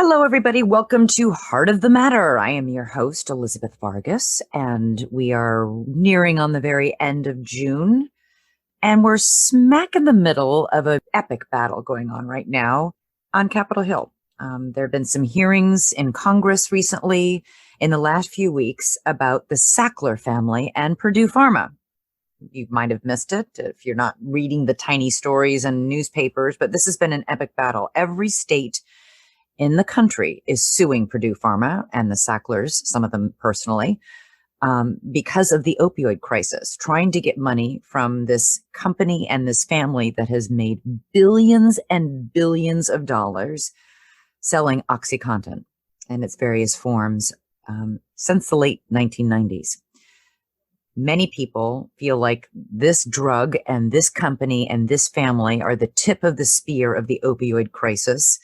Hello, everybody. Welcome to Heart of the Matter. I am your host, Elizabeth Vargas, and we are nearing on the very end of June, and we're smack in the middle of an epic battle going on right now on Capitol Hill. There have been some hearings in Congress recently in the last few weeks about the Sackler family and Purdue Pharma. You might have missed it if you're not reading the tiny stories and newspapers, but this has been an epic battle. Every state in the country is suing Purdue Pharma and the Sacklers, some of them personally, because of the opioid crisis, trying to get money from this company and this family that has made billions and billions of dollars selling OxyContin in its various forms since the late 1990s. Many people feel like this drug and this company and this family are the tip of the spear of the opioid crisis.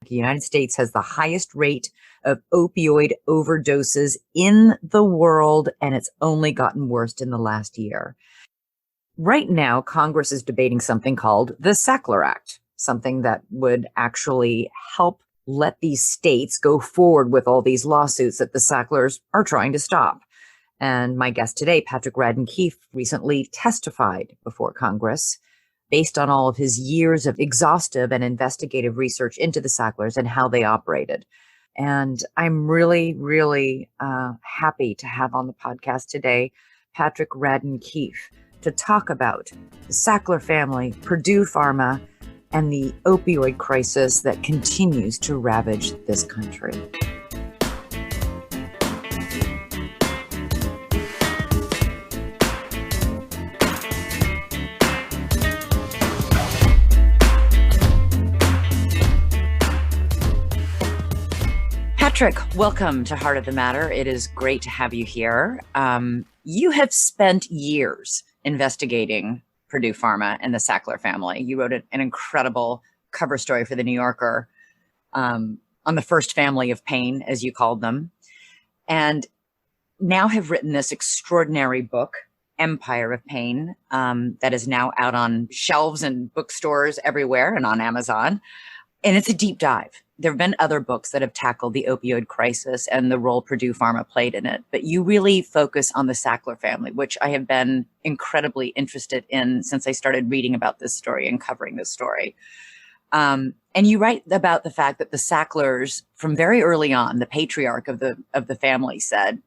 The United States has the highest rate of opioid overdoses in the world, and it's only gotten worse in the last year. Right now, Congress is debating something called the Sackler Act, something that would actually help let these states go forward with all these lawsuits that the Sacklers are trying to stop. And my guest today, Patrick Radden Keefe, recently testified before Congress based on all of his years of exhaustive and investigative research into the Sacklers and how they operated. And I'm really, really happy to have on the podcast today Patrick Radden Keefe to talk about the Sackler family, Purdue Pharma, and the opioid crisis that continues to ravage this country. Patrick, welcome to Heart of the Matter. It is great to have you here. You have spent years investigating Purdue Pharma and the Sackler family. You wrote an incredible cover story for The New Yorker on the first family of pain, as you called them, and now have written this extraordinary book, Empire of Pain, that is now out on shelves and bookstores everywhere and on Amazon. And it's a deep dive. There have been other books that have tackled the opioid crisis and the role Purdue Pharma played in it. But you really focus on the Sackler family, which I have been incredibly interested in since I started reading about this story and covering this story. And you write about the fact that the Sacklers, from very early on, the patriarch of the family said,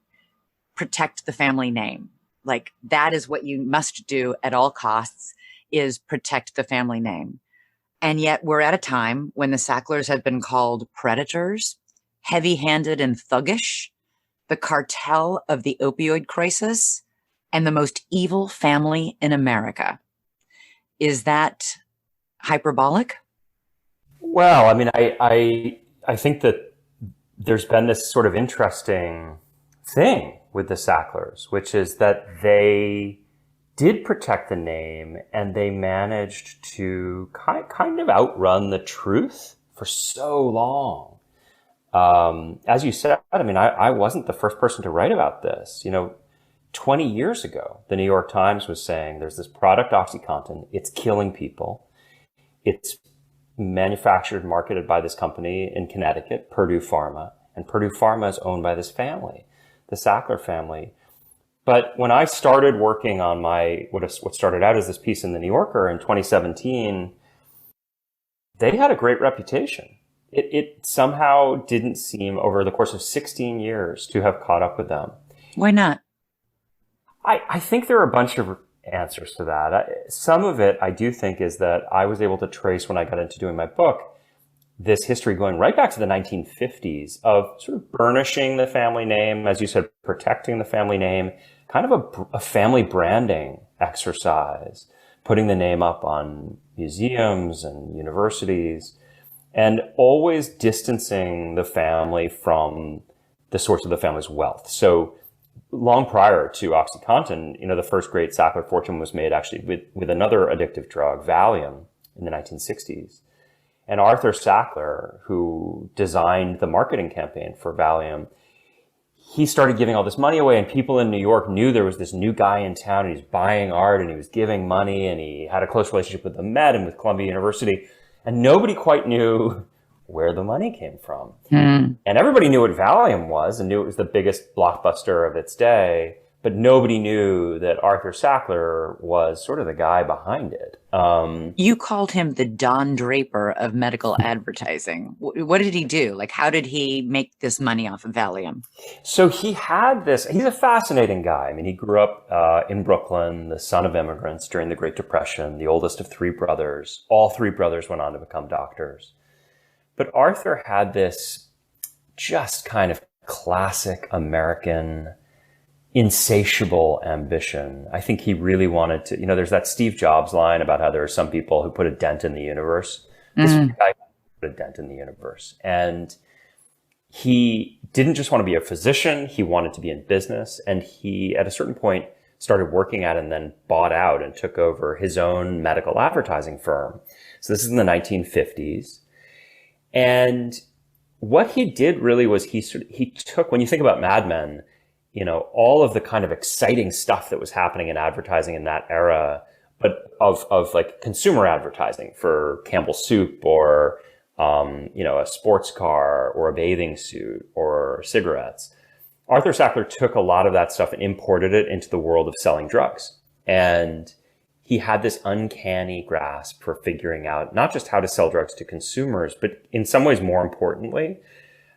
protect the family name. Like, that is what you must do at all costs, is protect the family name. And yet we're at a time when the Sacklers have been called predators, heavy-handed and thuggish, the cartel of the opioid crisis, and the most evil family in America. Is that hyperbolic? Well, I mean, I think that there's been this sort of interesting thing with the Sacklers, which is that they did protect the name, and they managed to kind of outrun the truth for so long. As you said, I mean, I wasn't the first person to write about this. 20 years ago, the New York Times was saying there's this product, OxyContin, it's killing people. It's manufactured and marketed by this company in Connecticut, Purdue Pharma, and Purdue Pharma is owned by this family, the Sackler family. But when I started working on what started out as this piece in The New Yorker in 2017, they had a great reputation. It somehow didn't seem, over the course of 16 years, to have caught up with them. Why not? I think there are a bunch of answers to that. Some of it, I do think, is that I was able to trace, when I got into doing my book, this history going right back to the 1950s of sort of burnishing the family name, as you said, protecting the family name, kind of a family branding exercise, putting the name up on museums and universities, and always distancing the family from the source of the family's wealth. So long prior to OxyContin, the first great Sackler fortune was made actually with another addictive drug, Valium, in the 1960s. And Arthur Sackler, who designed the marketing campaign for Valium, he started giving all this money away, and people in New York knew there was this new guy in town, and he was buying art, and he was giving money, and he had a close relationship with the Met and with Columbia University. And nobody quite knew where the money came from. Hmm. And everybody knew what Valium was and knew it was the biggest blockbuster of its day, but nobody knew that Arthur Sackler was sort of the guy behind it. You called him the Don Draper of medical advertising. What did he do? Like, how did he make this money off of Valium? So he's a fascinating guy. I mean, he grew up in Brooklyn, the son of immigrants during the Great Depression, the oldest of three brothers. All three brothers went on to become doctors. But Arthur had this just kind of classic American insatiable ambition. I think he really wanted to, there's that Steve Jobs line about how there are some people who put a dent in the universe. This guy put a dent in the universe. And he didn't just want to be a physician, he wanted to be in business. And he, at a certain point, started working at and then bought out and took over his own medical advertising firm. So this is in the 1950s. And what he did really was he took, when you think about Mad Men, all of the kind of exciting stuff that was happening in advertising in that era, but of like consumer advertising for Campbell's soup or, a sports car or a bathing suit or cigarettes. Arthur Sackler took a lot of that stuff and imported it into the world of selling drugs. And he had this uncanny grasp for figuring out not just how to sell drugs to consumers, but in some ways, more importantly,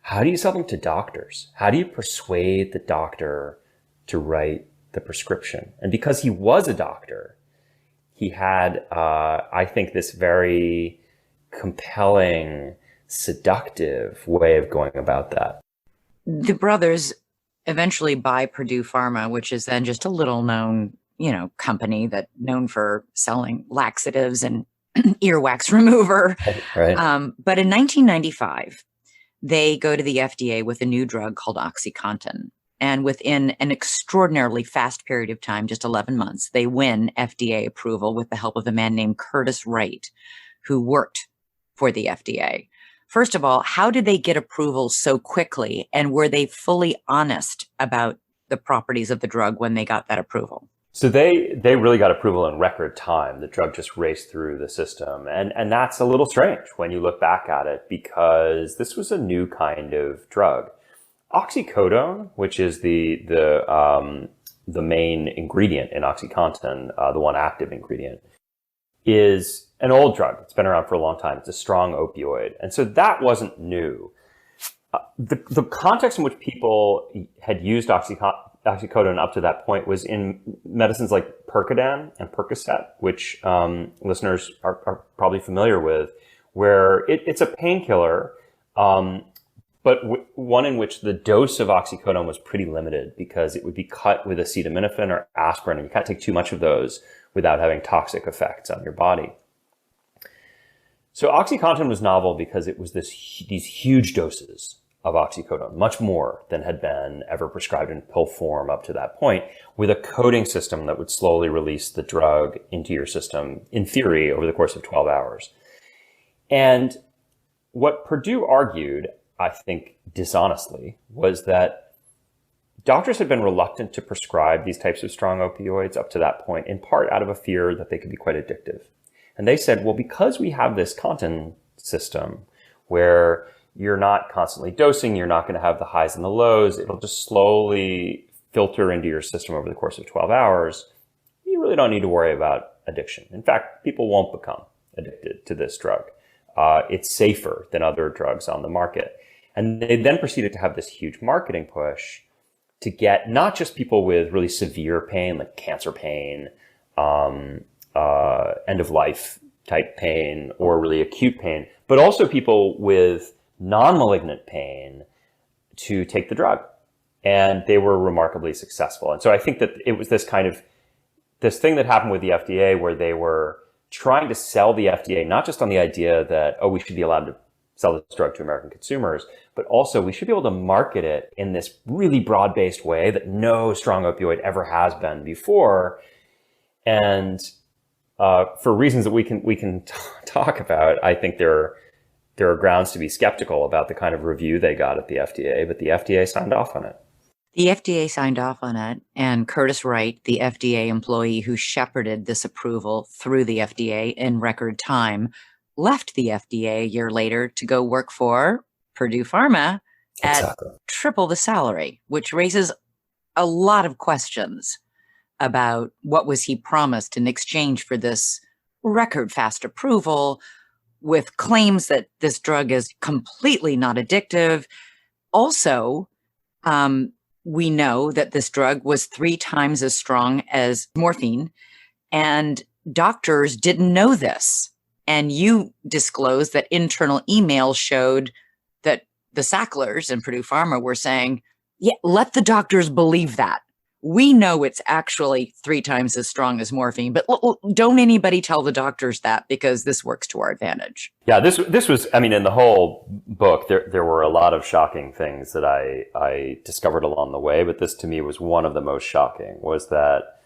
how do you sell them to doctors? How do you persuade the doctor to write the prescription? And because he was a doctor, he had, I think, this very compelling, seductive way of going about that. The brothers eventually buy Purdue Pharma, which is then just a little known, company that known for selling laxatives and earwax remover. Right. But in 1995, they go to the FDA with a new drug called OxyContin. And within an extraordinarily fast period of time, just 11 months, they win FDA approval with the help of a man named Curtis Wright, who worked for the FDA. First of all, how did they get approval so quickly? And were they fully honest about the properties of the drug when they got that approval? So they really got approval in record time. The drug just raced through the system. And that's a little strange when you look back at it, because this was a new kind of drug. Oxycodone, which is the main ingredient in OxyContin, the one active ingredient, is an old drug. It's been around for a long time. It's a strong opioid. And so that wasn't new. The context in which people had used oxycodone up to that point was in medicines like Percodan and Percocet, which listeners are probably familiar with, where it's a painkiller, but one in which the dose of oxycodone was pretty limited because it would be cut with acetaminophen or aspirin, and you can't take too much of those without having toxic effects on your body. So OxyContin was novel because it was these huge doses of oxycodone, much more than had been ever prescribed in pill form up to that point, with a coating system that would slowly release the drug into your system, in theory, over the course of 12 hours. And what Purdue argued, I think dishonestly, was that doctors had been reluctant to prescribe these types of strong opioids up to that point, in part out of a fear that they could be quite addictive. And they said, well, because we have this Contin system where you're not constantly dosing, you're not going to have the highs and the lows, it'll just slowly filter into your system over the course of 12 hours, you really don't need to worry about addiction. In fact, people won't become addicted to this drug. It's safer than other drugs on the market. And they then proceeded to have this huge marketing push to get not just people with really severe pain, like cancer pain, end of life type pain, or really acute pain, but also people with non-malignant pain to take the drug. And they were remarkably successful. And so I think that it was this thing that happened with the FDA where they were trying to sell the FDA, not just on the idea that, oh, we should be allowed to sell this drug to American consumers, but also we should be able to market it in this really broad-based way that no strong opioid ever has been before. And for reasons that we can talk about, I think there are grounds to be skeptical about the kind of review they got at the FDA, but the FDA signed off on it. The FDA signed off on it, and Curtis Wright, the FDA employee who shepherded this approval through the FDA in record time, left the FDA a year later to go work for Purdue Pharma at Exactly. triple the salary, which raises a lot of questions about what was he promised in exchange for this record fast approval with claims that this drug is completely not addictive. Also, we know that this drug was 3 times as strong as morphine, and doctors didn't know this. And you disclosed that internal emails showed that the Sacklers and Purdue Pharma were saying, yeah, let the doctors believe that. We know it's actually 3 times as strong as morphine, but don't anybody tell the doctors that, because this works to our advantage. Yeah, this was, I mean, in the whole book, there were a lot of shocking things that I discovered along the way, but this to me was one of the most shocking, was that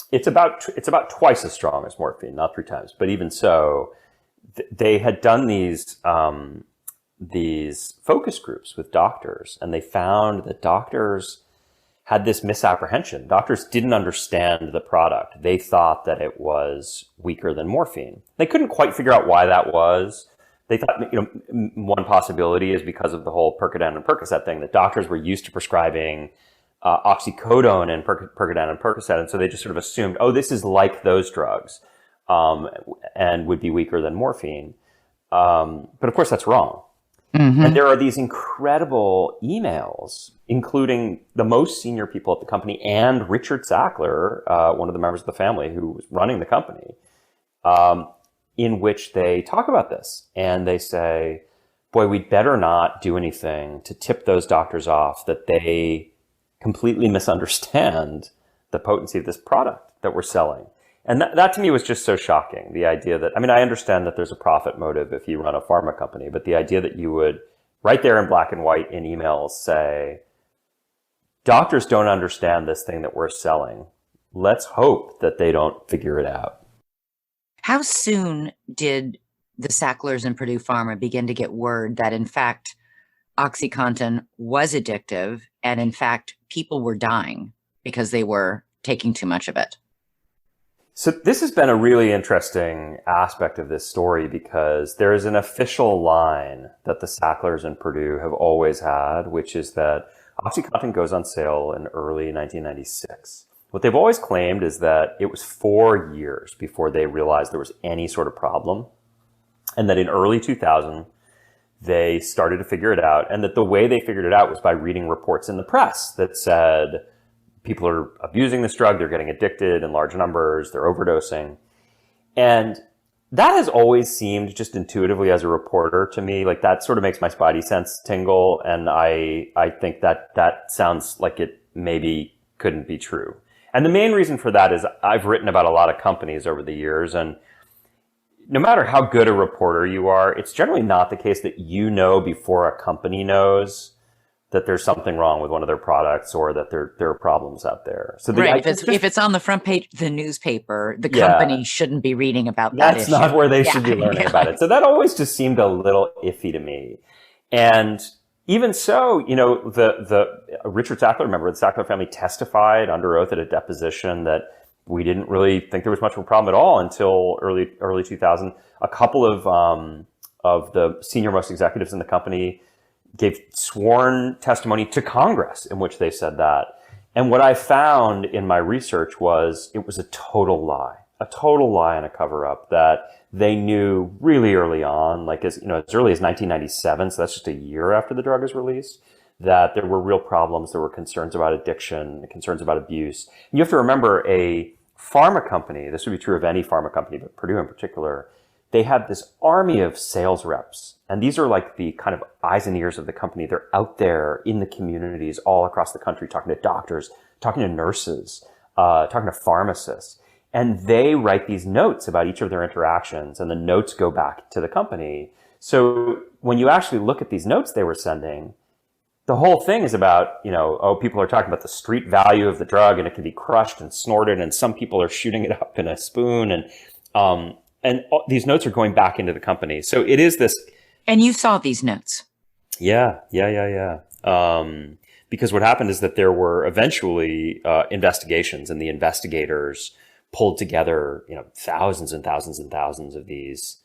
it's about twice as strong as morphine, not 3 times, but even so, they had done these focus groups with doctors, and they found that doctors had this misapprehension. Doctors didn't understand the product. They thought that it was weaker than morphine. They couldn't quite figure out why that was. They thought, one possibility is because of the whole Percodan and Percocet thing, that doctors were used to prescribing oxycodone and Percodan and Percocet, and so they just sort of assumed, oh, this is like those drugs, and would be weaker than morphine. But of course, that's wrong. Mm-hmm. And there are these incredible emails, including the most senior people at the company and Richard Sackler, one of the members of the family who was running the company, in which they talk about this. And they say, boy, we'd better not do anything to tip those doctors off that they completely misunderstand the potency of this product that we're selling. And that to me was just so shocking. The idea that, I mean, I understand that there's a profit motive if you run a pharma company, but the idea that you would, right there in black and white in emails, say, doctors don't understand this thing that we're selling. Let's hope that they don't figure it out. How soon did the Sacklers and Purdue Pharma begin to get word that, in fact, OxyContin was addictive, and in fact, people were dying because they were taking too much of it? So this has been a really interesting aspect of this story, because there is an official line that the Sacklers and Purdue have always had, which is that OxyContin goes on sale in early 1996. What they've always claimed is that it was 4 years before they realized there was any sort of problem, and that in early 2000, they started to figure it out, and that the way they figured it out was by reading reports in the press that said, people are abusing this drug, they're getting addicted in large numbers, they're overdosing. And that has always seemed, just intuitively as a reporter to me, like that sort of makes my spidey sense tingle. And I think that sounds like it maybe couldn't be true. And the main reason for that is I've written about a lot of companies over the years, and no matter how good a reporter you are, it's generally not the case that you know before a company knows that there's something wrong with one of their products, or that there are problems out there. So right. If it's on the front page of the newspaper, the company shouldn't be reading about that issue. That's not where they should be learning about it. So that always just seemed a little iffy to me. And even so, the Richard Sackler, member of the Sackler family, testified under oath at a deposition that we didn't really think there was much of a problem at all until early 2000. A couple of the senior most executives in the company gave sworn testimony to Congress in which they said that. And what I found in my research was it was a total lie and a cover-up, that they knew really early on, like as early as 1997, so that's just a year after the drug was released, that there were real problems. There were concerns about addiction, concerns about abuse. And you have to remember, a pharma company, this would be true of any pharma company, but Purdue in particular, they have this army of sales reps. And these are like the kind of eyes and ears of the company. They're out there in the communities all across the country, talking to doctors, talking to nurses, talking to pharmacists. And they write these notes about each of their interactions, and the notes go back to the company. So when you actually look at these notes they were sending, the whole thing is about, people are talking about the street value of the drug, and it can be crushed and snorted, and some people are shooting it up in a spoon, and these notes are going back into the company. So it is this. And you saw these notes. Yeah. Because what happened is that there were eventually investigations, and the investigators pulled together, thousands and thousands and thousands of these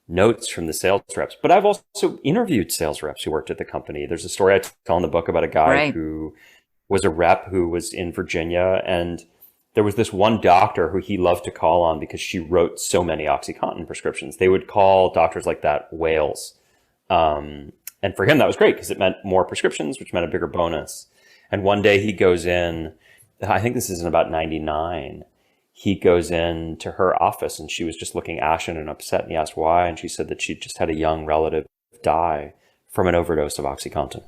notes from the sales reps. But I've also interviewed sales reps who worked at the company. There's a story I tell in the book about a guy Right. who was a rep who was in Virginia, and there was this one doctor who he loved to call on because she wrote so many OxyContin prescriptions. They would call doctors like that whales. And for him, that was great because it meant more prescriptions, which meant a bigger bonus. And one day he goes in, I think this is in about 99. He goes in to her office and she was just looking ashen and upset. And he asked why. And she said that she just had a young relative die from an overdose of OxyContin.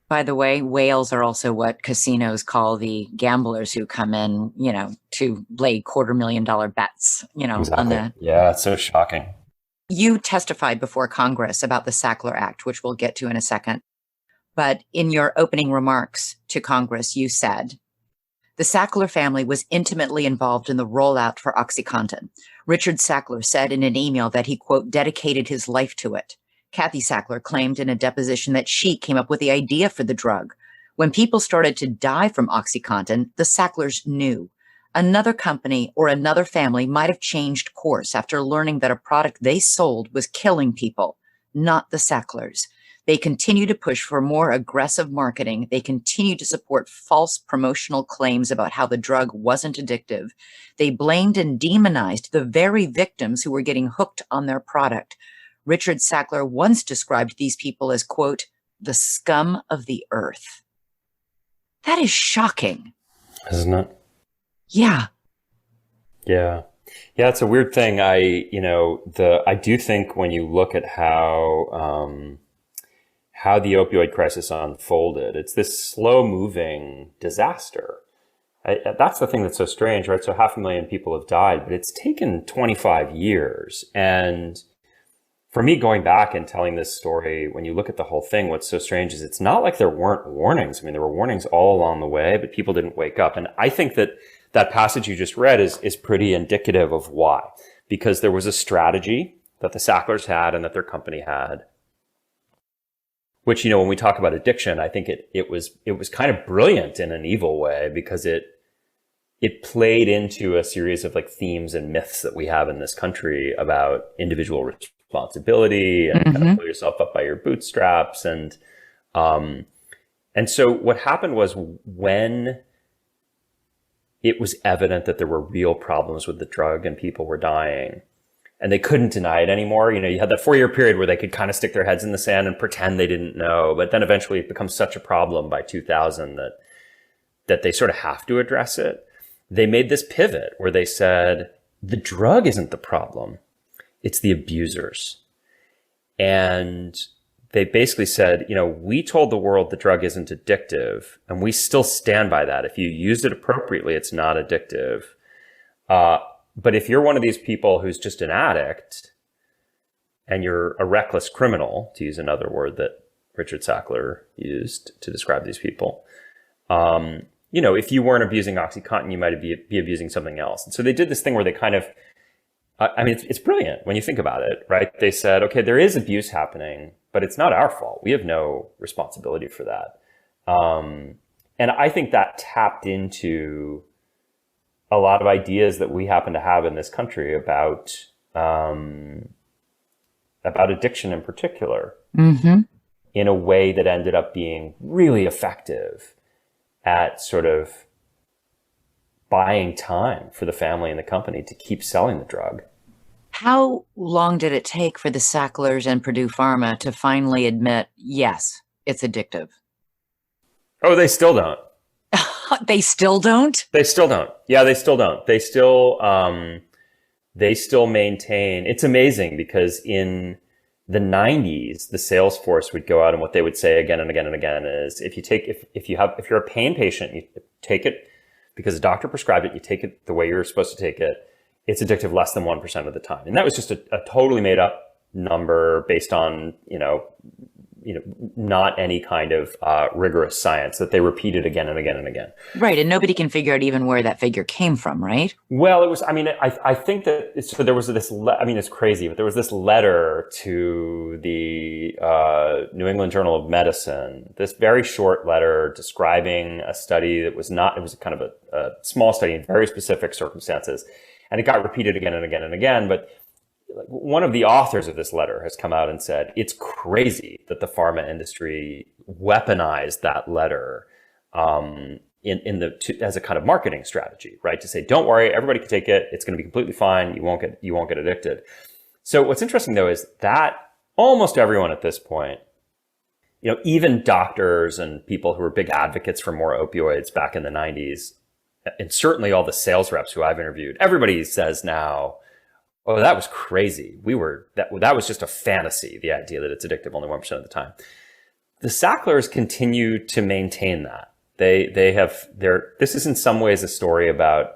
By the way, whales are also what casinos call the gamblers who come in, to lay $250,000 bets, Exactly. on the. Yeah, it's so shocking. You testified before Congress about the Sackler Act, which we'll get to in a second. But in your opening remarks to Congress, you said, the Sackler family was intimately involved in the rollout for OxyContin. Richard Sackler said in an email that he, quote, dedicated his life to it. Kathy Sackler claimed in a deposition that she came up with the idea for the drug. When people started to die from OxyContin, the Sacklers knew. Another company or another family might have changed course after learning that a product they sold was killing people, not the Sacklers. They continue to push for more aggressive marketing. They continue to support false promotional claims about how the drug wasn't addictive. They blamed and demonized the very victims who were getting hooked on their product. Richard Sackler once described these people as, quote, the scum of the earth. That is shocking. Isn't it? Yeah. Yeah. Yeah, it's a weird thing. I do think when you look at how the opioid crisis unfolded, it's this slow moving disaster. That's the thing that's so strange, right? So 500,000 people have died, but it's taken 25 years. And for me, going back and telling this story, when you look at the whole thing, what's so strange is it's not like there weren't warnings. I mean, there were warnings all along the way, but people didn't wake up. And I think that passage you just read is pretty indicative of why. Because there was a strategy that the Sacklers had and that their company had, which, when we talk about addiction, I think it was kind of brilliant in an evil way because it played into a series of like themes and myths that we have in this country about individual responsibility and kind of pull yourself up by your bootstraps. And so what happened was when it was evident that there were real problems with the drug and people were dying and they couldn't deny it anymore. You had that 4-year period where they could kind of stick their heads in the sand and pretend they didn't know. But then eventually it becomes such a problem by 2000 that they sort of have to address it. They made this pivot where they said, the drug isn't the problem. It's the abusers. And they basically said, we told the world the drug isn't addictive, and we still stand by that. If you use it appropriately, it's not addictive. But if you're one of these people who's just an addict and you're a reckless criminal, to use another word that Richard Sackler used to describe these people, if you weren't abusing OxyContin, you might be abusing something else. And so they did this thing where they kind of, it's brilliant when you think about it, right? They said, okay, there is abuse happening, but it's not our fault. We have no responsibility for that. And I think that tapped into a lot of ideas that we happen to have in this country about addiction in particular, in a way that ended up being really effective at sort of buying time for the family and the company to keep selling the drug. How long did it take for the Sacklers and Purdue Pharma to finally admit, yes, it's addictive? Oh, they still don't. They still don't? They still don't. Yeah, they still don't. They still maintain. It's amazing because in the 90s, the sales force would go out and what they would say again and again and again is if you're a pain patient, you take it because a doctor prescribed it, you take it the way you're supposed to take it. It's addictive less than 1% of the time. And that was just a totally made up number based on, not any kind of rigorous science that they repeated again and again and again. Right. And nobody can figure out even where that figure came from, right? Well, it was, I think that, so there was this, it's crazy, but there was this letter to the New England Journal of Medicine, this very short letter describing a study that was not, it was kind of a small study in very specific circumstances. And it got repeated again and again and again. But one of the authors of this letter has come out and said, it's crazy that the pharma industry weaponized that letter as a kind of marketing strategy, right? To say, don't worry, everybody can take it. It's going to be completely fine. You won't get addicted. So what's interesting though is that almost everyone at this point, even doctors and people who were big advocates for more opioids back in the 90s, and certainly all the sales reps who I've interviewed, everybody says now, oh, that was crazy. That was just a fantasy, the idea that it's addictive only 1% of the time. The Sacklers continue to maintain that. This is in some ways a story about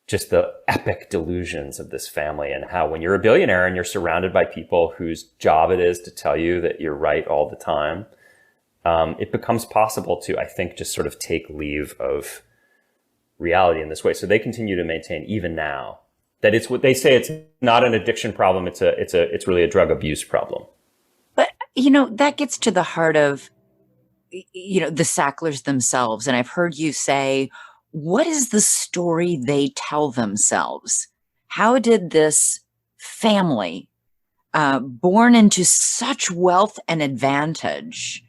just the epic delusions of this family and how when you're a billionaire and you're surrounded by people whose job it is to tell you that you're right all the time, it becomes possible to, I think, just sort of take leave of reality in this way. So they continue to maintain even now that it's what they say, it's not an addiction problem. It's really a drug abuse problem. But, that gets to the heart of, the Sacklers themselves. And I've heard you say, what is the story they tell themselves? How did this family, born into such wealth and advantage,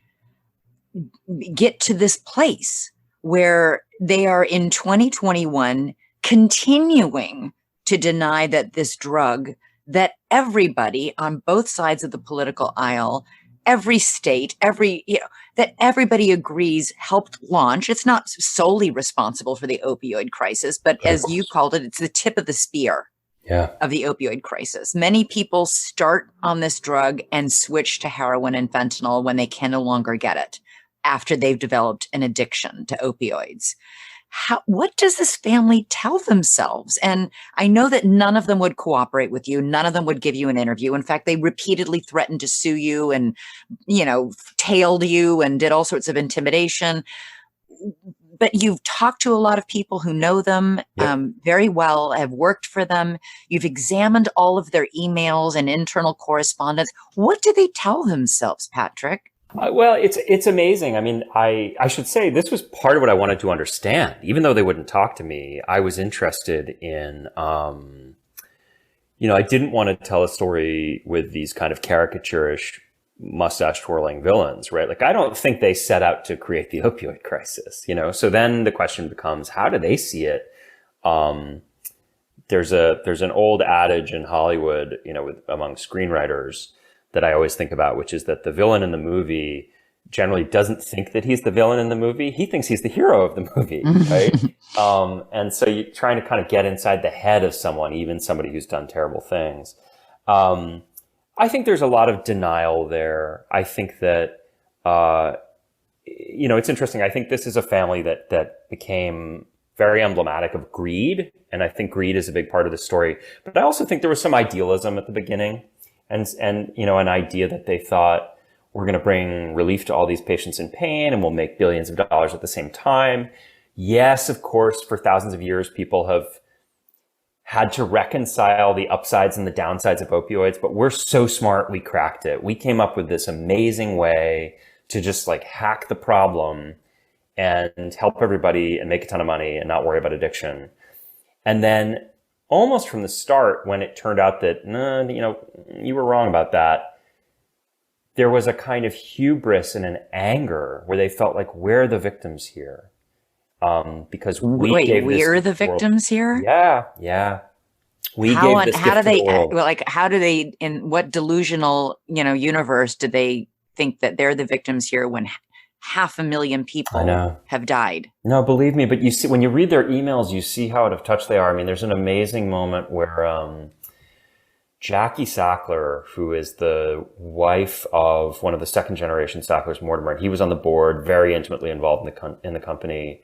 get to this place where they are in 2021 continuing to deny that this drug that everybody on both sides of the political aisle, every state, that everybody agrees helped launch. It's not solely responsible for the opioid crisis, but as you called it, it's the tip of the spear of the opioid crisis. Many people start on this drug and switch to heroin and fentanyl when they can no longer get it after they've developed an addiction to opioids. What does this family tell themselves? And I know that none of them would cooperate with you. None of them would give you an interview. In fact, they repeatedly threatened to sue you and, tailed you and did all sorts of intimidation. But you've talked to a lot of people who know them very well, have worked for them. You've examined all of their emails and internal correspondence. What do they tell themselves, Patrick? Well, it's amazing. I mean, I should say this was part of what I wanted to understand. Even though they wouldn't talk to me, I was interested in, I didn't want to tell a story with these kind of caricaturish mustache twirling villains, right? Like, I don't think they set out to create the opioid crisis, So then the question becomes, how do they see it? There's an old adage in Hollywood, among screenwriters that I always think about, which is that the villain in the movie generally doesn't think that he's the villain in the movie. He thinks he's the hero of the movie, right? And so you're trying to kind of get inside the head of someone, even somebody who's done terrible things. I think there's a lot of denial there. I think that, it's interesting. I think this is a family that became very emblematic of greed. And I think greed is a big part of the story. But I also think there was some idealism at the beginning. And an idea that they thought we're going to bring relief to all these patients in pain and we'll make billions of dollars at the same time. Yes, of course, for thousands of years, people have had to reconcile the upsides and the downsides of opioids, but we're so smart, we cracked it. We came up with this amazing way to just hack the problem and help everybody and make a ton of money and not worry about addiction. And then almost from the start, when it turned out that, you were wrong about that, there was a kind of hubris and an anger where they felt like, we're the victims here. Because we're the victims here? Yeah. How do they, in what delusional, universe do they think that they're the victims here when 500,000 people have died? No, believe me, but you see, when you read their emails, you see how out of touch they are. I mean, there's an amazing moment where Jackie Sackler, who is the wife of one of the second generation Sacklers, Mortimer, and he was on the board, very intimately involved in the company.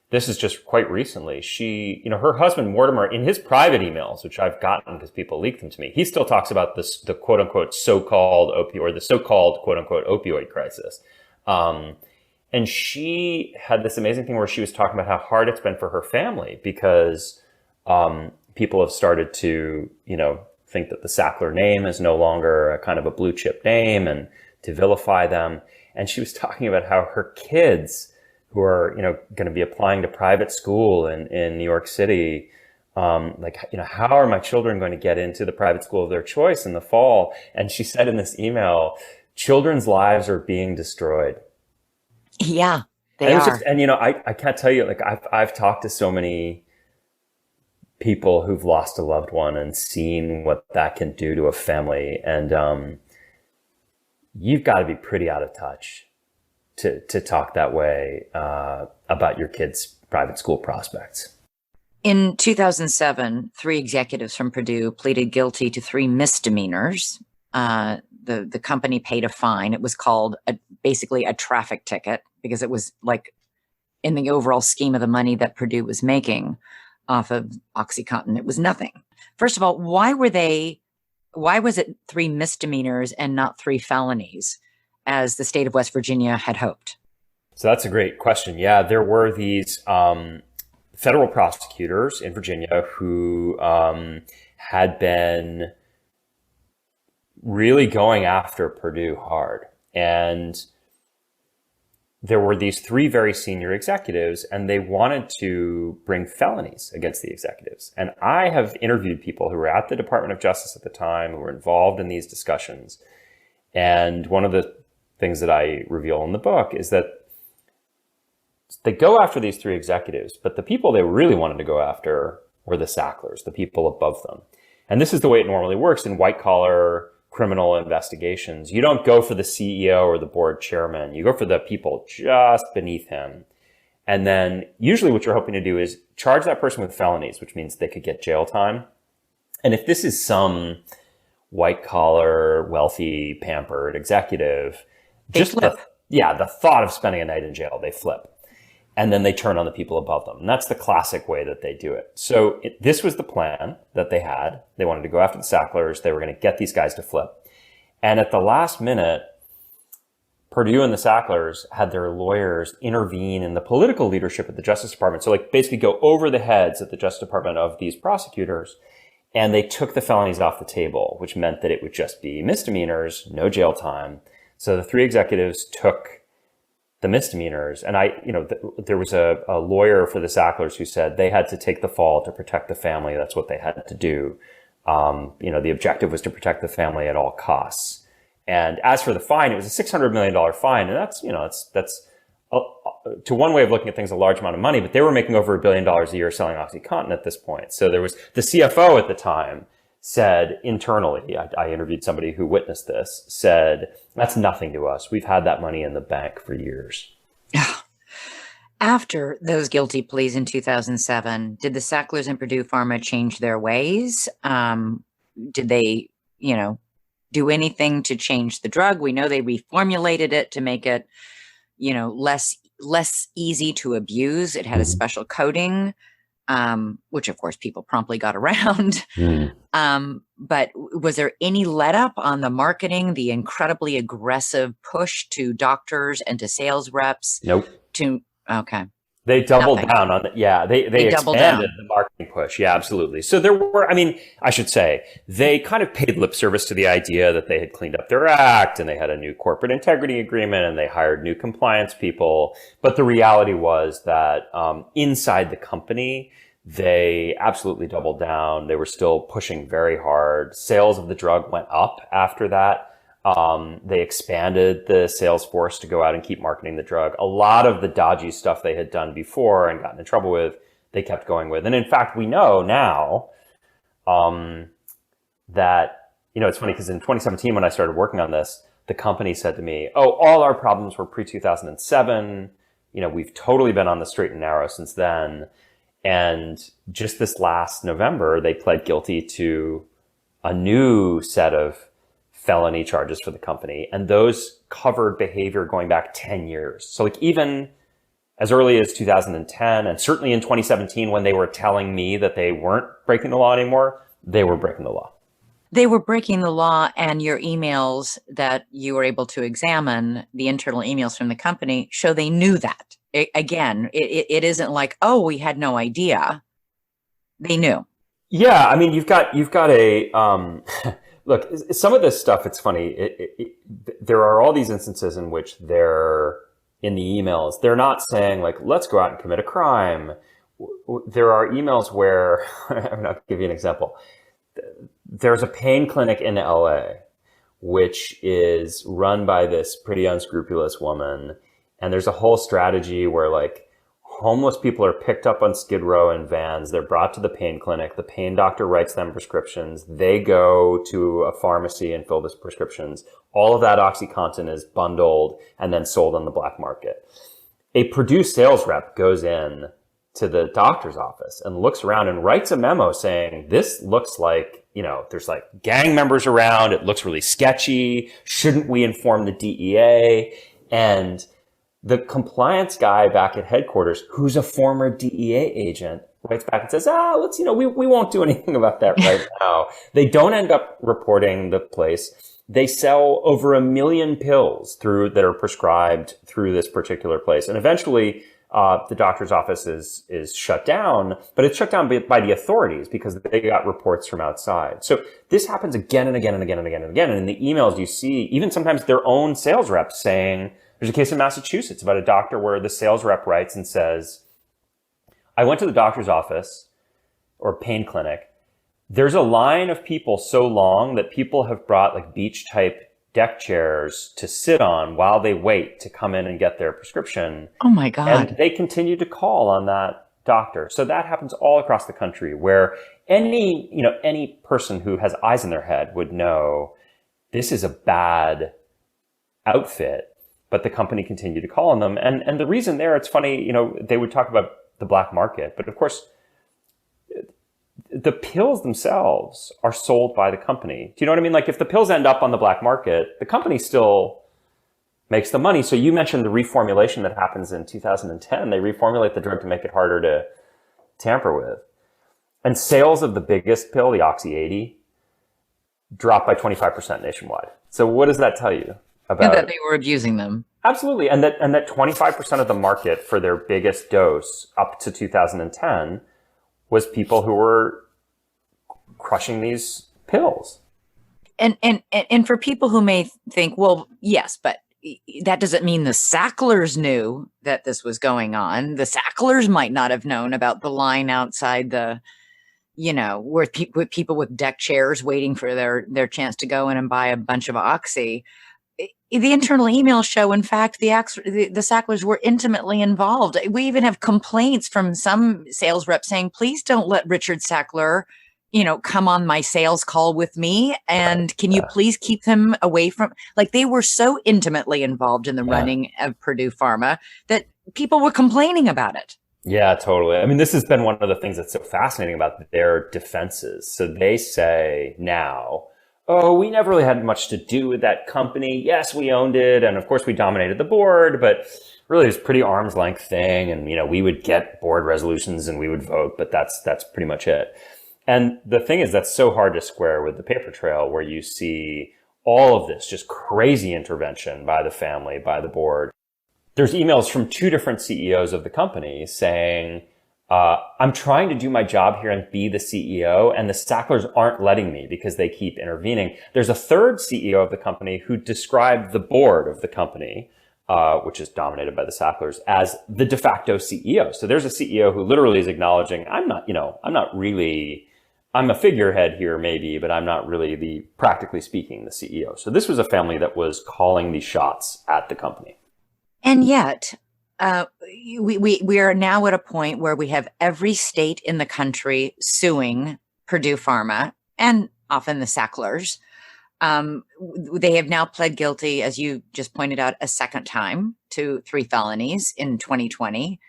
This is just quite recently. She, her husband Mortimer, in his private emails, which I've gotten because people leaked them to me, he still talks about the quote unquote so-called opioid, or the so-called quote unquote opioid crisis. And she had this amazing thing where she was talking about how hard it's been for her family because, people have started to, think that the Sackler name is no longer a kind of a blue chip name and to vilify them. And she was talking about how her kids who are, going to be applying to private school in New York City, how are my children going to get into the private school of their choice in the fall? And she said in this email, children's lives are being destroyed. Yeah, And they it was are. I can't tell you, like I've talked to so many people who've lost a loved one and seen what that can do to a family. And, you've got to be pretty out of touch to talk that way, about your kids' private school prospects. In 2007, 3 executives from Purdue pleaded guilty to 3 misdemeanors. The company paid a fine. It was called basically a traffic ticket because it was like in the overall scheme of the money that Purdue was making off of OxyContin, it was nothing. First of all, why was it 3 misdemeanors and not 3 felonies as the state of West Virginia had hoped? So that's a great question. Yeah, there were these federal prosecutors in Virginia who had been really going after Purdue hard. And there were these 3 very senior executives, and they wanted to bring felonies against the executives. And I have interviewed people who were at the Department of Justice at the time, who were involved in these discussions. And one of the things that I reveal in the book is that they go after these 3 executives, but the people they really wanted to go after were the Sacklers, the people above them. And this is the way it normally works in white-collar criminal investigations. You don't go for the CEO or the board chairman. You go for the people just beneath him. And then usually what you're hoping to do is charge that person with felonies, which means they could get jail time. And if this is some white-collar, wealthy, pampered executive, They flip. The thought of spending a night in jail, they flip. And then they turn on the people above them. And that's the classic way that they do it. So this was the plan that they had. They wanted to go after the Sacklers. They were going to get these guys to flip. And at the last minute, Purdue and the Sacklers had their lawyers intervene in the political leadership at the Justice Department. So like basically go over the heads at the Justice Department of these prosecutors. And they took the felonies off the table, which meant that it would just be misdemeanors, no jail time. So the 3 executives took the misdemeanors. And there was a lawyer for the Sacklers who said they had to take the fall to protect the family. That's what they had to do. The objective was to protect the family at all costs. And as for the fine, it was a $600 million fine. And that's to one way of looking at things, a large amount of money, but they were making over $1 billion a year selling OxyContin at this point. So there was the CFO at the time said internally, I interviewed somebody who witnessed this, said, that's nothing to us. We've had that money in the bank for years. After those guilty pleas in 2007, did the Sacklers and Purdue Pharma change their ways? Did they, do anything to change the drug? We know they reformulated it to make it, less easy to abuse. It had a special coating, which of course people promptly got around. But was there any let up on the marketing, the incredibly aggressive push to doctors and to sales reps? Nope. Okay. They doubled down on it. Yeah, they expanded the marketing push. Yeah, absolutely. So there were, I should say, they kind of paid lip service to the idea that they had cleaned up their act and they had a new corporate integrity agreement and they hired new compliance people. But the reality was that inside the company, they absolutely doubled down. They were still pushing very hard. Sales of the drug went up after that. They expanded the sales force to go out and keep marketing the drug. A lot of the dodgy stuff they had done before and gotten in trouble with, they kept going with. And in fact, we know now that, it's funny because in 2017, when I started working on this, the company said to me, all our problems were pre-2007. We've totally been on the straight and narrow since then. And just this last November, they pled guilty to a new set of felony charges for the company. And those covered behavior going back 10 years. So like even as early as 2010 and certainly in 2017, when they were telling me that they weren't breaking the law anymore, they were breaking the law. They were breaking the law, and your emails that you were able to examine, the internal emails from the company, show they knew that. It isn't like, we had no idea. They knew. Yeah. You've got a, look, some of this stuff, it's funny. There are all these instances in which they're in the emails. They're not saying like, let's go out and commit a crime. there are emails where, I'll give you an example. There's a pain clinic in LA, which is run by this pretty unscrupulous woman. And there's a whole strategy where like homeless people are picked up on Skid Row in vans. They're brought to the pain clinic. The pain doctor writes them prescriptions. They go to a pharmacy and fill the prescriptions. All of that OxyContin is bundled and then sold on the black market. A Purdue sales rep goes in to the doctor's office and looks around and writes a memo saying, this looks like, there's like gang members around. It looks really sketchy. Shouldn't we inform the DEA? And the compliance guy back at headquarters, who's a former DEA agent, writes back and says, we won't do anything about that right now. They don't end up reporting the place. They sell over 1 million pills that are prescribed through this particular place. And eventually, the doctor's office is shut down, but it's shut down by the authorities because they got reports from outside. So this happens again and again and again and again and again. And in the emails you see, even sometimes their own sales reps saying, there's a case in Massachusetts about a doctor where the sales rep writes and says, I went to the doctor's office or pain clinic. There's a line of people so long that people have brought like beach type deck chairs to sit on while they wait to come in and get their prescription. Oh my God. And they continue to call on that doctor. So that happens all across the country where any person who has eyes in their head would know this is a bad outfit. But the company continued to call on them. And the reason there, it's funny, they would talk about the black market. But of course, the pills themselves are sold by the company. Do you know what I mean? Like if the pills end up on the black market, the company still makes the money. So you mentioned the reformulation that happens in 2010. They reformulate the drug to make it harder to tamper with. And sales of the biggest pill, the Oxy 80, dropped by 25% nationwide. So what does that tell you? About that they were abusing them. Absolutely. And that 25% of the market for their biggest dose up to 2010 was people who were crushing these pills. And for people who may think, well, yes, but that doesn't mean the Sacklers knew that this was going on. The Sacklers might not have known about the line outside where people with deck chairs waiting for their chance to go in and buy a bunch of Oxy. The internal emails show, in fact, the Sacklers were intimately involved. We even have complaints from some sales reps saying, please don't let Richard Sackler, come on my sales call with me. And can you please keep him away from, like, they were so intimately involved in the running of Purdue Pharma that people were complaining about it. Yeah, totally. I mean, this has been one of the things that's so fascinating about their defenses. So they say now, oh, we never really had much to do with that company. Yes, we owned it. And of course we dominated the board, but really it's a pretty arm's length thing. And, we would get board resolutions and we would vote, but that's pretty much it. And the thing is, that's so hard to square with the paper trail where you see all of this just crazy intervention by the family, by the board. There's emails from 2 different CEOs of the company saying, I'm trying to do my job here and be the CEO, and the Sacklers aren't letting me because they keep intervening. There's a third CEO of the company who described the board of the company, which is dominated by the Sacklers, as the de facto CEO. So there's a CEO who literally is acknowledging, I'm a figurehead here maybe, but I'm not really practically speaking, the CEO. So this was a family that was calling the shots at the company. And yet, we are now at a point where we have every state in the country suing Purdue Pharma and often the Sacklers. They have now pled guilty, as you just pointed out, a second time to 3 felonies in 2020.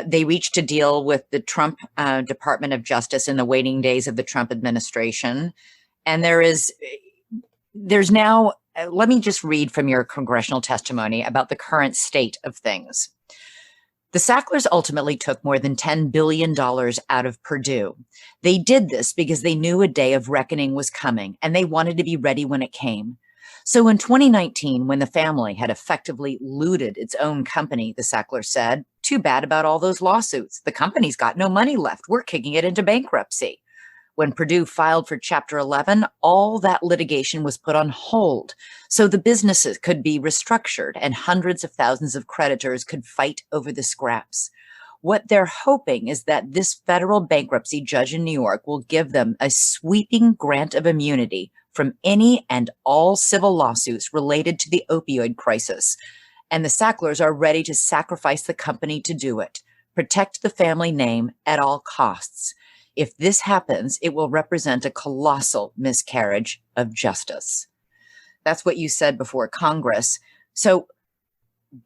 They reached a deal with the Trump Department of Justice in the waning days of the Trump administration. And there's now, let me just read from your congressional testimony about the current state of things. The Sacklers ultimately took more than $10 billion out of Purdue. They did this because they knew a day of reckoning was coming, and they wanted to be ready when it came. So in 2019, when the family had effectively looted its own company, the Sacklers said, too bad about all those lawsuits. The company's got no money left. We're kicking it into bankruptcy. When Purdue filed for Chapter 11, all that litigation was put on hold so the businesses could be restructured and hundreds of thousands of creditors could fight over the scraps. What they're hoping is that this federal bankruptcy judge in New York will give them a sweeping grant of immunity from any and all civil lawsuits related to the opioid crisis. And the Sacklers are ready to sacrifice the company to do it, protect the family name at all costs. If this happens, it will represent a colossal miscarriage of justice. That's what you said before Congress. So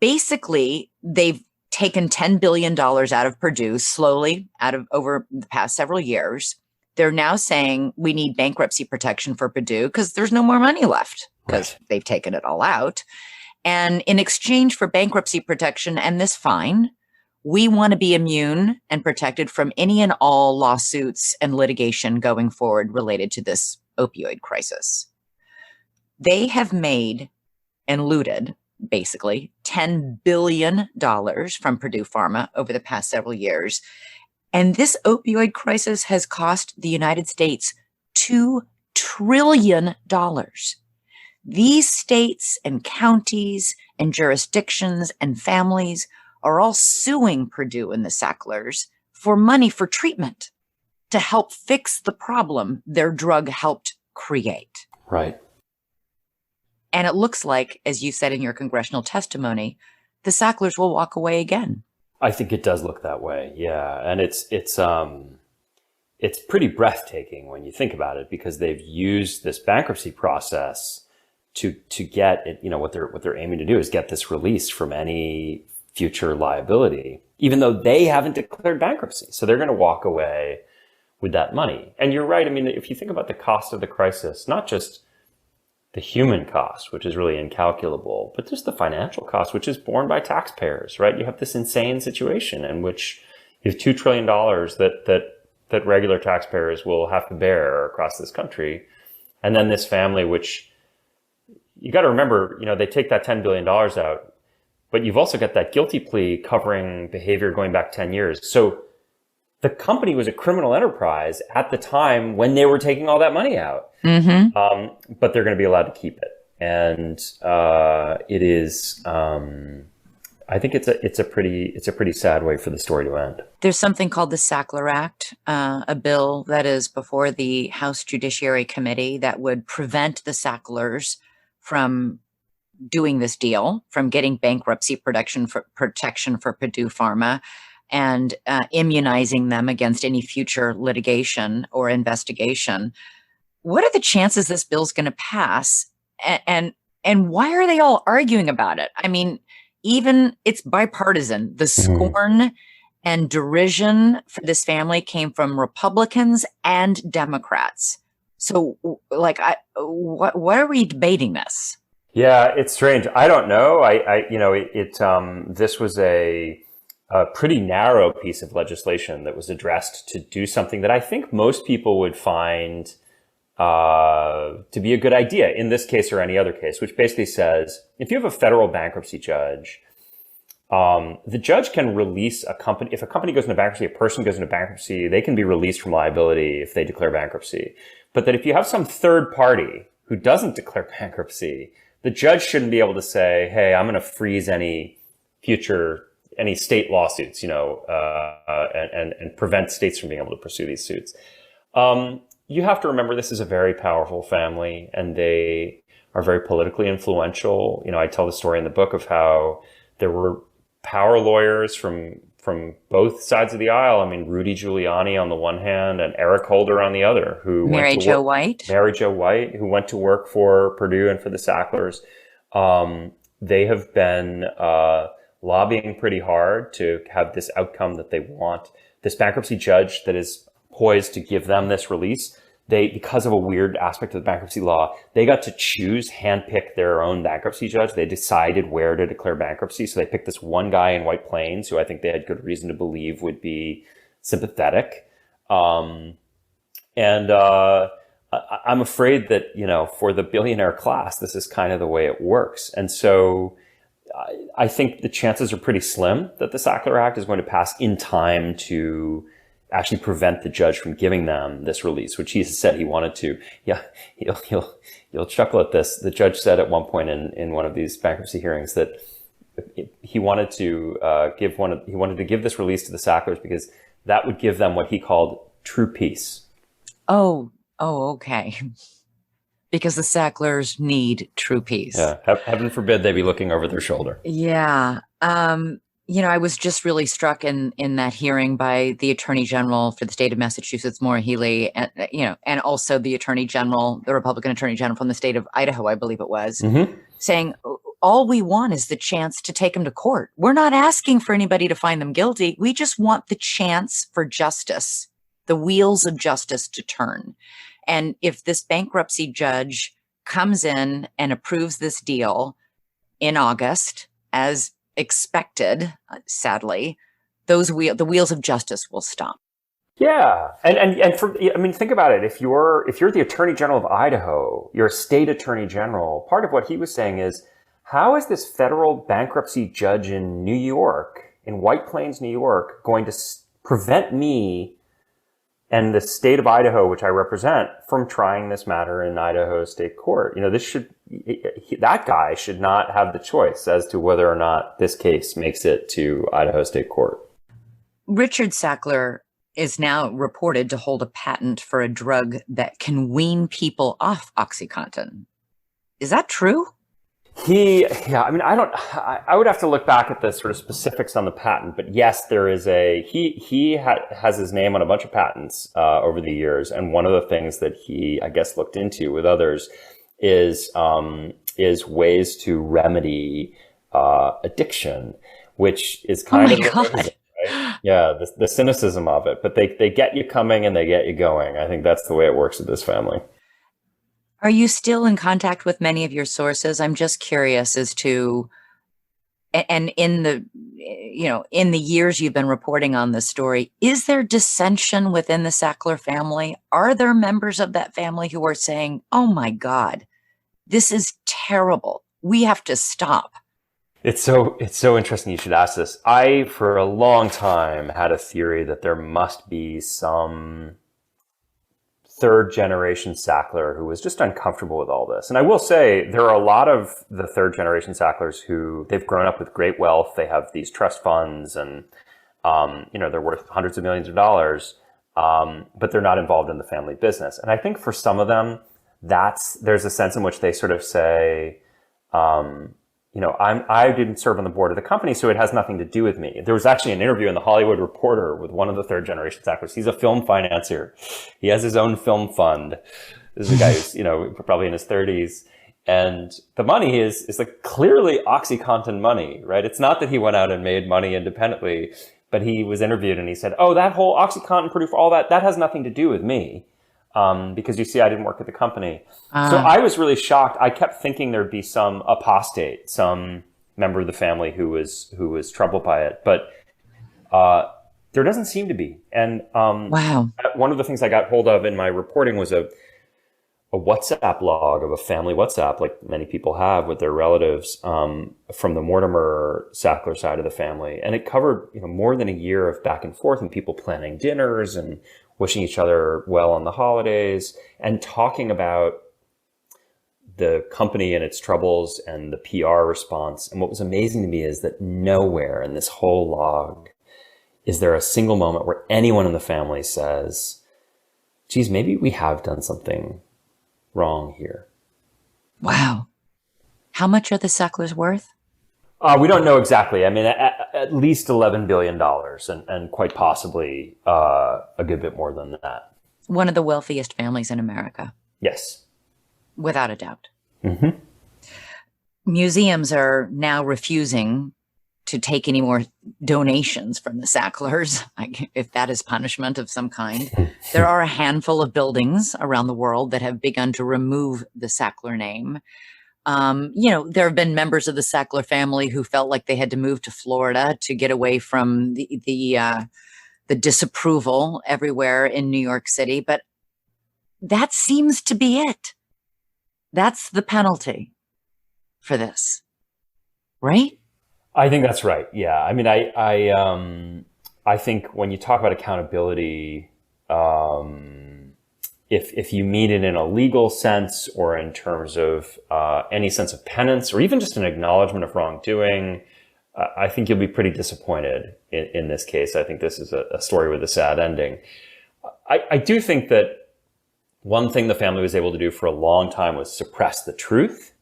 basically, they've taken $10 billion out of Purdue slowly over the past several years. They're now saying we need bankruptcy protection for Purdue because there's no more money left because they've taken it all out. And in exchange for bankruptcy protection and this fine, we want to be immune and protected from any and all lawsuits and litigation going forward related to this opioid crisis. They have made and looted basically $10 billion from Purdue Pharma over the past several years. And this opioid crisis has cost the United States $2 trillion. These states and counties and jurisdictions and families are all suing Purdue and the Sacklers for money for treatment to help fix the problem their drug helped create. Right. And it looks like, as you said in your congressional testimony, the Sacklers will walk away again. I think it does look that way. Yeah. And it's pretty breathtaking when you think about it, because they've used this bankruptcy process to get it, what they're aiming to do is get this release from any future liability, even though they haven't declared bankruptcy. So they're going to walk away with that money. And you're right. I mean, if you think about the cost of the crisis, not just the human cost, which is really incalculable, but just the financial cost, which is borne by taxpayers, right? You have this insane situation in which you have $2 trillion that regular taxpayers will have to bear across this country. And then this family, which you got to remember, they take that $10 billion out, but you've also got that guilty plea covering behavior going back 10 years. So the company was a criminal enterprise at the time when they were taking all that money out. Mm-hmm. But they're going to be allowed to keep it. And it is, I think it's a pretty sad way for the story to end. There's something called the Sackler Act, a bill that is before the House Judiciary Committee that would prevent the Sacklers from doing this deal, from getting bankruptcy protection for Purdue Pharma, and immunizing them against any future litigation or investigation. What are the chances this bill's going to pass? And why are they all arguing about it? I mean, even it's bipartisan. The scorn and derision for this family came from Republicans and Democrats. So, what are we debating this? Yeah, it's strange. I don't know. This was a pretty narrow piece of legislation that was addressed to do something that I think most people would find to be a good idea in this case or any other case, which basically says if you have a federal bankruptcy judge, the judge can release a company. If a company goes into bankruptcy, a person goes into bankruptcy, they can be released from liability if they declare bankruptcy. But that if you have some third party who doesn't declare bankruptcy, the judge shouldn't be able to say, hey, I'm going to freeze any state lawsuits, and prevent states from being able to pursue these suits. You have to remember this is a very powerful family and they are very politically influential. I tell the story in the book of how there were power lawyers from both sides of the aisle. I mean, Rudy Giuliani on the one hand and Eric Holder on the other, Mary Jo White, who went to work for Purdue and for the Sacklers. They have been lobbying pretty hard to have this outcome that they want. This bankruptcy judge that is poised to give them this release, because of a weird aspect of the bankruptcy law, they got to handpick their own bankruptcy judge. They decided where to declare bankruptcy. So they picked this one guy in White Plains who I think they had good reason to believe would be sympathetic. I'm afraid that, for the billionaire class, this is kind of the way it works. And so I think the chances are pretty slim that the Sackler Act is going to pass in time to actually prevent the judge from giving them this release, which he said he wanted to. Yeah, you'll chuckle at this. The judge said at one point in one of these bankruptcy hearings that he wanted to give this release to the Sacklers because that would give them what he called true peace. Oh, okay. Because the Sacklers need true peace. Yeah, heaven forbid they be looking over their shoulder. Yeah. I was just really struck in that hearing by the Attorney General for the state of Massachusetts, Maura Healey, and also the Republican Attorney General from the state of Idaho, I believe it was, saying all we want is the chance to take them to court. We're not asking for anybody to find them guilty. We just want the chance for justice, the wheels of justice to turn. And if this bankruptcy judge comes in and approves this deal in August, as expected, sadly, the wheels of justice will stop. Yeah, and think about it. If you're the Attorney General of Idaho, you're a state Attorney General. Part of what he was saying is, how is this federal bankruptcy judge in New York, in White Plains, New York, going to prevent me and the state of Idaho, which I represent, from trying this matter in Idaho State Court? That guy should not have the choice as to whether or not this case makes it to Idaho State Court. Richard Sackler is now reported to hold a patent for a drug that can wean people off OxyContin. Is that true? I would have to look back at the sort of specifics on the patent, but yes, there is has his name on a bunch of patents over the years. And one of the things that he, I guess, looked into with others is ways to remedy addiction, which is kind of God. Right? Yeah, the cynicism of it, but they get you coming and they get you going. I think that's the way it works with this family. Are you still in contact with many of your sources? I'm just curious as to, and in the years you've been reporting on this story, is there dissension within the Sackler family? Are there members of that family who are saying, oh my God, this is terrible, we have to stop? It's so interesting you should ask this. I, for a long time, had a theory that there must be some third generation Sackler who was just uncomfortable with all this. And I will say there are a lot of the third generation Sacklers who they've grown up with great wealth. They have these trust funds and, they're worth hundreds of millions of dollars. But they're not involved in the family business. And I think for some of them, there's a sense in which they sort of say, I didn't serve on the board of the company, so it has nothing to do with me. There was actually an interview in the Hollywood Reporter with one of the third generation Sacklers. He's a film financier. He has his own film fund. This is a guy who's, probably in his 30s. And the money is like clearly OxyContin money, right? It's not that he went out and made money independently, but he was interviewed and he said, oh, that whole OxyContin proof, all that has nothing to do with me. Because you see, I didn't work at the company. So I was really shocked. I kept thinking there'd be some apostate, some member of the family who was troubled by it. But there doesn't seem to be. And wow. One of the things I got hold of in my reporting was a WhatsApp log of a family WhatsApp, like many people have with their relatives, from the Mortimer Sackler side of the family. And it covered more than a year of back and forth and people planning dinners and wishing each other well on the holidays and talking about the company and its troubles and the PR response. And what was amazing to me is that nowhere in this whole log is there a single moment where anyone in the family says, geez, maybe we have done something wrong here. Wow. How much are the Sacklers worth? We don't know exactly. I mean, at least $11 billion and quite possibly a good bit more than that. One of the wealthiest families in America. Yes. Without a doubt. Mm-hmm. Museums are now refusing to take any more donations from the Sacklers, if that is punishment of some kind. There are a handful of buildings around the world that have begun to remove the Sackler name. There have been members of the Sackler family who felt like they had to move to Florida to get away from the disapproval everywhere in New York City. But that seems to be it. That's the penalty for this, right? I think that's right. Yeah. I mean, I think when you talk about accountability, if you mean it in a legal sense or in terms of any sense of penance or even just an acknowledgement of wrongdoing, I think you'll be pretty disappointed in this case. I think this is a story with a sad ending. I do think that one thing the family was able to do for a long time was suppress the truth,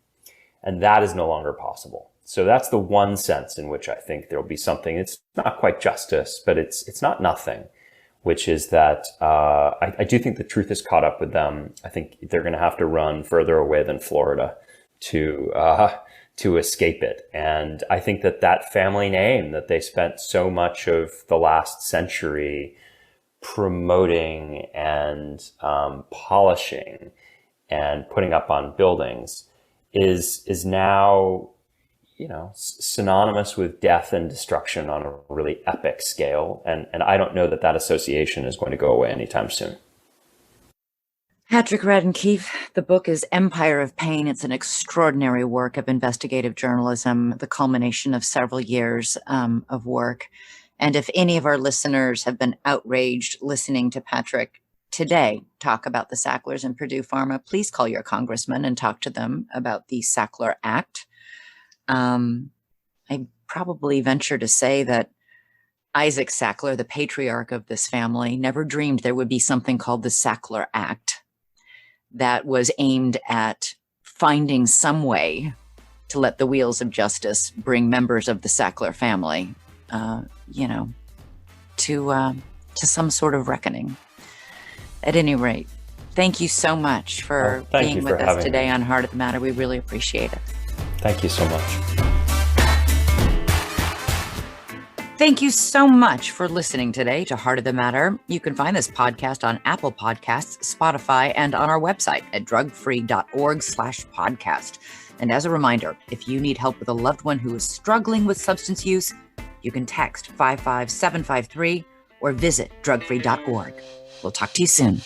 and that is no longer possible. So that's the one sense in which I think there'll be something. It's not quite justice, but it's not nothing, which is that I do think the truth has caught up with them. I think they're going to have to run further away than Florida to escape it. And I think that family name that they spent so much of the last century promoting and polishing and putting up on buildings is now, synonymous with death and destruction on a really epic scale. And I don't know that association is going to go away anytime soon. Patrick Radden Keefe, the book is Empire of Pain. It's an extraordinary work of investigative journalism, the culmination of several years of work. And if any of our listeners have been outraged listening to Patrick today talk about the Sacklers and Purdue Pharma, please call your congressman and talk to them about the Sackler Act. I probably venture to say that Isaac Sackler, the patriarch of this family, never dreamed there would be something called the Sackler Act that was aimed at finding some way to let the wheels of justice bring members of the Sackler family, to some sort of reckoning. At any rate, thank you so much for being with us today on Heart of the Matter. We really appreciate it. Thank you so much. Thank you so much for listening today to Heart of the Matter. You can find this podcast on Apple Podcasts, Spotify, and on our website at drugfree.org/podcast. And as a reminder, if you need help with a loved one who is struggling with substance use, you can text 55753 or visit drugfree.org. We'll talk to you soon.